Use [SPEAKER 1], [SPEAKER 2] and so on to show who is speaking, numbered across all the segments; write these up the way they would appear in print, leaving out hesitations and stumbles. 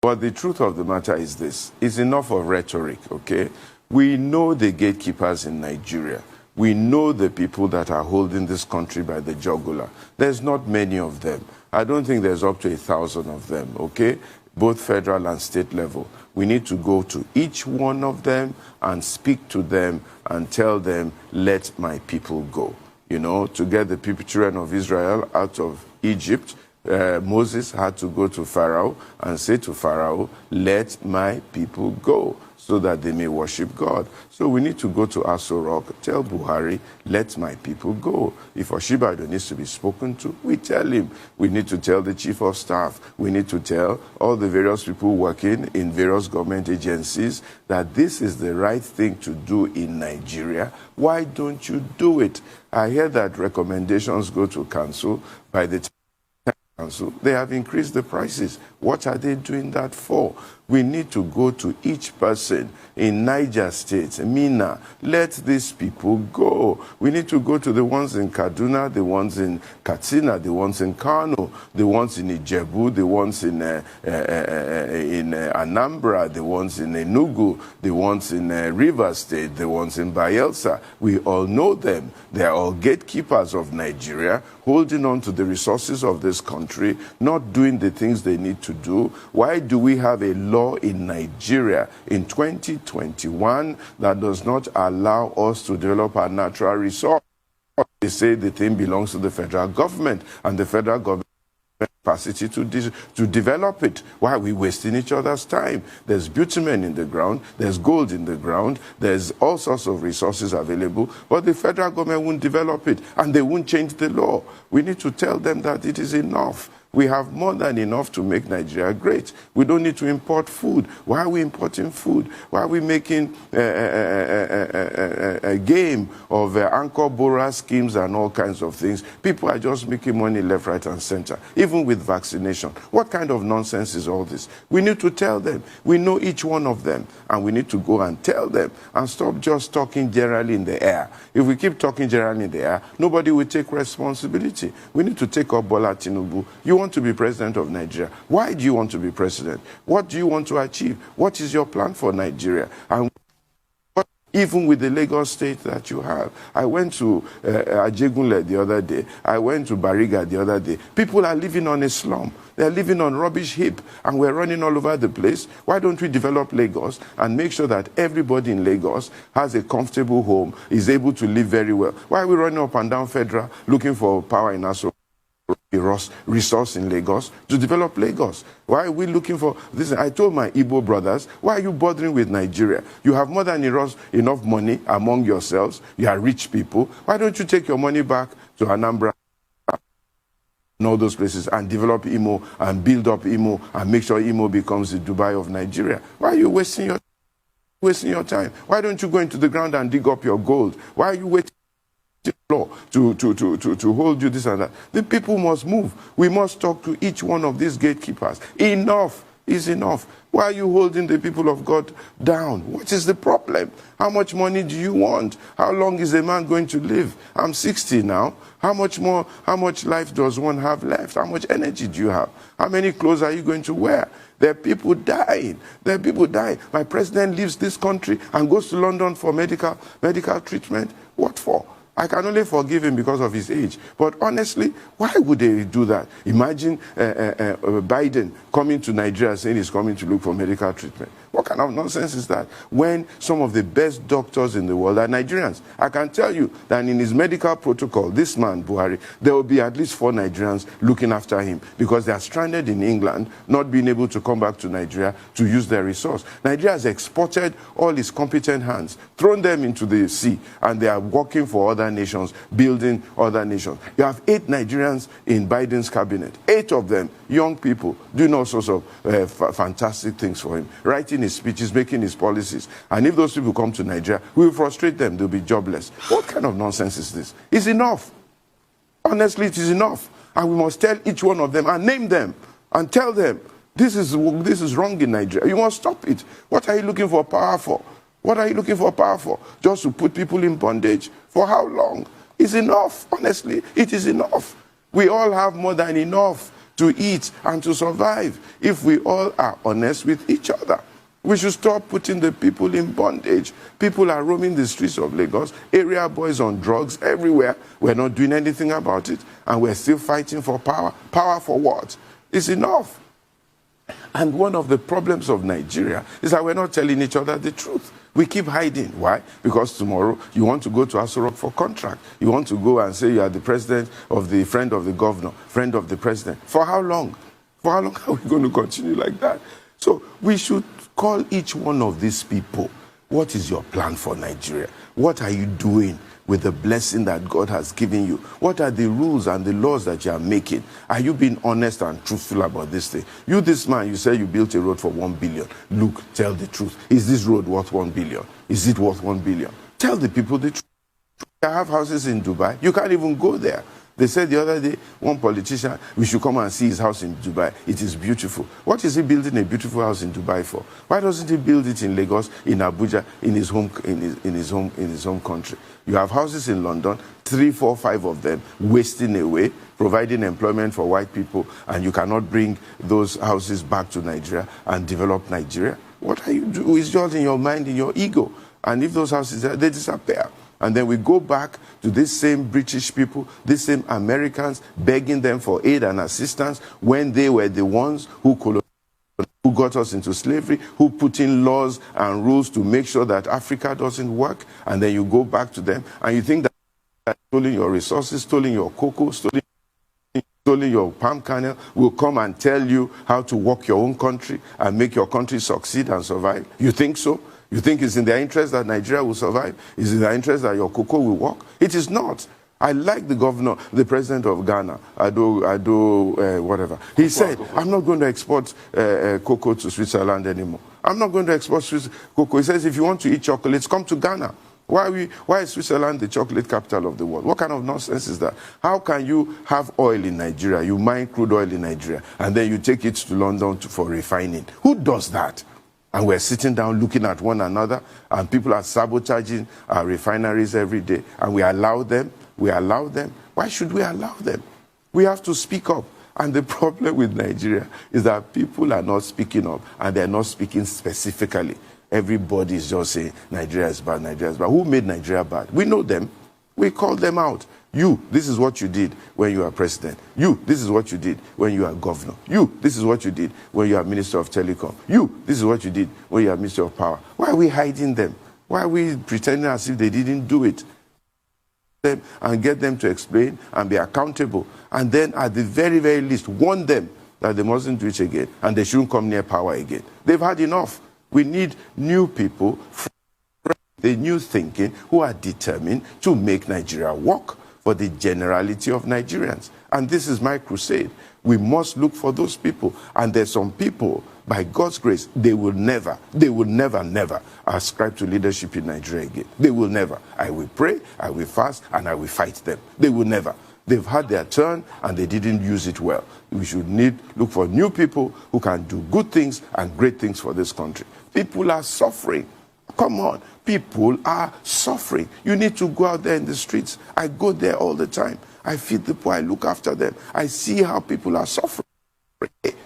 [SPEAKER 1] But the truth of the matter is this. It's enough of rhetoric, okay? We know the gatekeepers in Nigeria. We know the people that are holding this country by the jugular. There's not many of them. I don't think there's up to 1,000 of them, okay? Both federal and state level. We need to go to each one of them and speak to them and tell them, let my people go. You know, to get the children of Israel out of Egypt, Moses had to go to Pharaoh and say to Pharaoh, let my people go, so that they may worship God. So we need to go to Aso Rock, tell Buhari, let my people go. If Oshibajo needs to be spoken to, we tell him. We need to tell the chief of staff. We need to tell all the various people working in various government agencies that this is the right thing to do in Nigeria. Why don't you do it? I hear that recommendations go to council. By the time Council, they have increased the prices. What are they doing that for? We need to go to each person in Niger State, Mina. Let these people go. We need to go to the ones in Kaduna, the ones in Katsina, the ones in Kano, the ones in Ijebu, the ones in Anambra, the ones in Enugu, the ones in Rivers State, the ones in Bayelsa. We all know them. They are all gatekeepers of Nigeria, holding on to the resources of this country, not doing the things they need to do. Why do we have a law in Nigeria in 2021 that does not allow us to develop our natural resource? They say the thing belongs to the federal government, and the federal government has capacity to develop it. Why are we wasting each other's time? There's bitumen in the ground, there's gold in the ground, there's all sorts of resources available, but the federal government won't develop it, and they won't change the law. We need to tell them that it is enough. We have more than enough to make Nigeria great. We don't need to import food. Why are we importing food? Why are we making a game of anchor borrower schemes and all kinds of things? People are just making money left, right, and center, even with vaccination. What kind of nonsense is all this? We need to tell them. We know each one of them, and we need to go and tell them and stop just talking generally in the air. If we keep talking generally in the air, nobody will take responsibility. We need to take up Bola Tinubu. You want to be president of Nigeria. Why do you want to be president? What do you want to achieve? What is your plan for Nigeria? And even with the Lagos state that you have. I went to Ajegunle the other day. I went to Bariga the other day. People are living on a slum. They're living on rubbish heap, and we're running all over the place. Why don't we develop Lagos and make sure that everybody in Lagos has a comfortable home, is able to live very well? Why are we running up and down Federal looking for power in Aso? Resource in Lagos to develop Lagos. Why are we looking for this? I told my Igbo brothers, why are you bothering with Nigeria? You have more than enough money among yourselves. You are rich people. Why don't you take your money back to Anambra and all those places and develop Imo and build up Imo and make sure Imo becomes the Dubai of Nigeria? Why are you wasting your time? Why don't you go into the ground and dig up your gold? Why are you waiting law to hold you this and that? The people must move. We must talk to each one of these gatekeepers. Enough is enough. Why are you holding the people of God down? What is the problem? How much money do you want? How long is a man going to live? I'm 60 now. How much life does one have left? How much energy do you have? How many clothes are you going to wear? There are people dying. There are people dying. My president leaves this country and goes to London for medical treatment. What for? I can only forgive him because of his age. But honestly, why would they do that? Imagine Biden coming to Nigeria saying he's coming to look for medical treatment. What kind of nonsense is that? When some of the best doctors in the world are Nigerians. I can tell you that in his medical protocol, this man, Buhari, there will be at least 4 Nigerians looking after him because they are stranded in England, not being able to come back to Nigeria to use their resource. Nigeria has exported all its competent hands, thrown them into the sea, and they are working for other nations, building other nations. You have 8 Nigerians in Biden's cabinet, 8 of them young people, doing all sorts of fantastic things for him, writing his speeches, making his policies. And if those people come to Nigeria, we will frustrate them. They'll be jobless. What kind of nonsense is this? It's enough. Honestly, it is enough. And we must tell each one of them and name them and tell them, this is wrong in Nigeria. You must stop it. What are you looking for power for? What are you looking for power for? Just to put people in bondage? For how long? It's enough. Honestly, it is enough. We all have more than enough to eat, and to survive if we all are honest with each other. We should stop putting the people in bondage. People are roaming the streets of Lagos, area boys on drugs everywhere. We're not doing anything about it, and we're still fighting for power. Power for what? It's enough. And one of the problems of Nigeria is that we're not telling each other the truth. We keep hiding. Why? Because tomorrow you want to go to Aso Rock for contract. You want to go and say you are the president of the friend of the governor, friend of the president. For how long? For how long are we going to continue like that? So we should call each one of these people. What is your plan for Nigeria? What are you doing with the blessing that God has given you? What are the rules and the laws that you are making? Are you being honest and truthful about this thing? You, this man, you say you built a road for 1 billion. Look, tell the truth. Is this road worth 1 billion? Is it worth 1 billion? Tell the people the truth. I have houses in Dubai. You can't even go there. They said the other day, one politician, we should come and see his house in Dubai. It is beautiful. What is he building a beautiful house in Dubai for? Why doesn't he build it in Lagos, in Abuja, in his home country? You have houses in London, 3, 4, 5 of them, wasting away, providing employment for white people, and you cannot bring those houses back to Nigeria and develop Nigeria. What are you doing? It's just in your mind, in your ego. And if those houses, they disappear. And then we go back to these same British people, these same Americans, begging them for aid and assistance when they were the ones who got us into slavery, who put in laws and rules to make sure that Africa doesn't work. And then you go back to them and you think that stealing your resources, stealing your cocoa, stealing your palm kernel will come and tell you how to work your own country and make your country succeed and survive. You think so? You think it's in their interest that Nigeria will survive? Is it in their interest that your cocoa will work? It is not. I like the governor, the president of Ghana, whatever. He said, I'm not going to export cocoa to Switzerland anymore. I'm not going to export cocoa. He says, if you want to eat chocolates, come to Ghana. Why is Switzerland the chocolate capital of the world? What kind of nonsense is that? How can you have oil in Nigeria, you mine crude oil in Nigeria, and then you take it to London for refining? Who does that? And we're sitting down looking at one another, and people are sabotaging our refineries every day, and we allow them. We allow them. Why should we allow them? We have to speak up. And the problem with Nigeria is that people are not speaking up, and they're not speaking specifically. Everybody is just saying, Nigeria is bad, Nigeria is bad. Who made Nigeria bad? We know them. We call them out. You, this is what you did when you were president. You, this is what you did when you were governor. You, this is what you did when you were minister of telecom. You, this is what you did when you were minister of power. Why are we hiding them? Why are we pretending as if they didn't do it? And get them to explain and be accountable. And then at the very, very least, warn them that they mustn't do it again and they shouldn't come near power again. They've had enough. We need new people, the new thinking, who are determined to make Nigeria work for the generality of Nigerians. And this is my crusade. We must look for those people. And there's some people, by God's grace, they will never ascribe to leadership in Nigeria again. They will never. I will pray, I will fast, and I will fight them. They will never. They've had their turn and they didn't use it well. We should look for new people who can do good things and great things for this country. People are suffering. Come on. People are suffering. You need to go out there in the streets. I go there all the time. I feed the poor. I look after them. I see how people are suffering.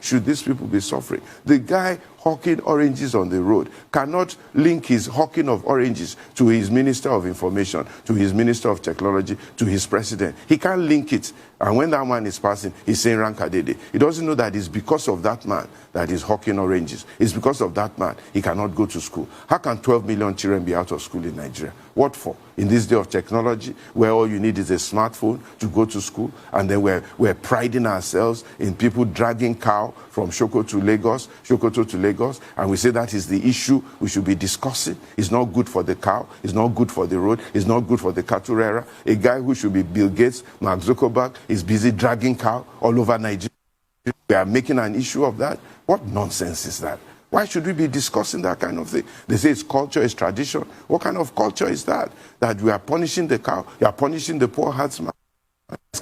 [SPEAKER 1] Should these people be suffering? The guy hawking oranges on the road cannot link his hawking of oranges to his minister of information, to his minister of technology, to his president. He can't link it. And when that man is passing, he's saying Rankadede. He doesn't know that it's because of that man that he's hawking oranges. It's because of that man he cannot go to school. How can 12 million children be out of school in Nigeria? What for? In this day of technology, where all you need is a smartphone to go to school, and then we're priding ourselves in people dragging cow from Sokoto to Lagos, and we say that is the issue we should be discussing. It's not good for the cow. It's not good for the road. It's not good for the cattle rearer. A guy who should be Bill Gates, Mark Zuckerberg, is busy dragging cow all over Nigeria. We are making an issue of that. What nonsense is that? Why should we be discussing that kind of thing? They say it's culture, it's tradition. What kind of culture is that? That we are punishing the cow, you are punishing the poor herdsman,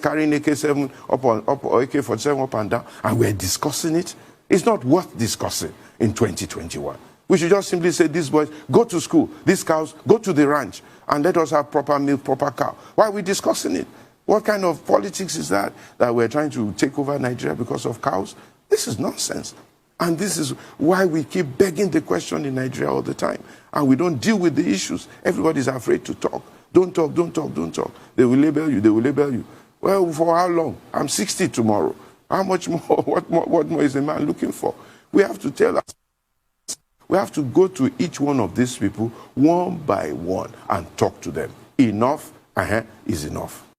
[SPEAKER 1] carrying AK-7 or AK-47 up and down, and we're discussing it? It's not worth discussing in 2021. We should just simply say, these boys, go to school. These cows, go to the ranch, and let us have proper milk, proper cow. Why are we discussing it? What kind of politics is that we're trying to take over Nigeria because of cows? This is nonsense. And this is why we keep begging the question in Nigeria all the time. And we don't deal with the issues. Everybody's afraid to talk. Don't talk, don't talk, don't talk. They will label you, they will label you. Well, for how long? I'm 60 tomorrow. How much more? What more is a man looking for? We have to tell us. We have to go to each one of these people one by one and talk to them. Enough is enough.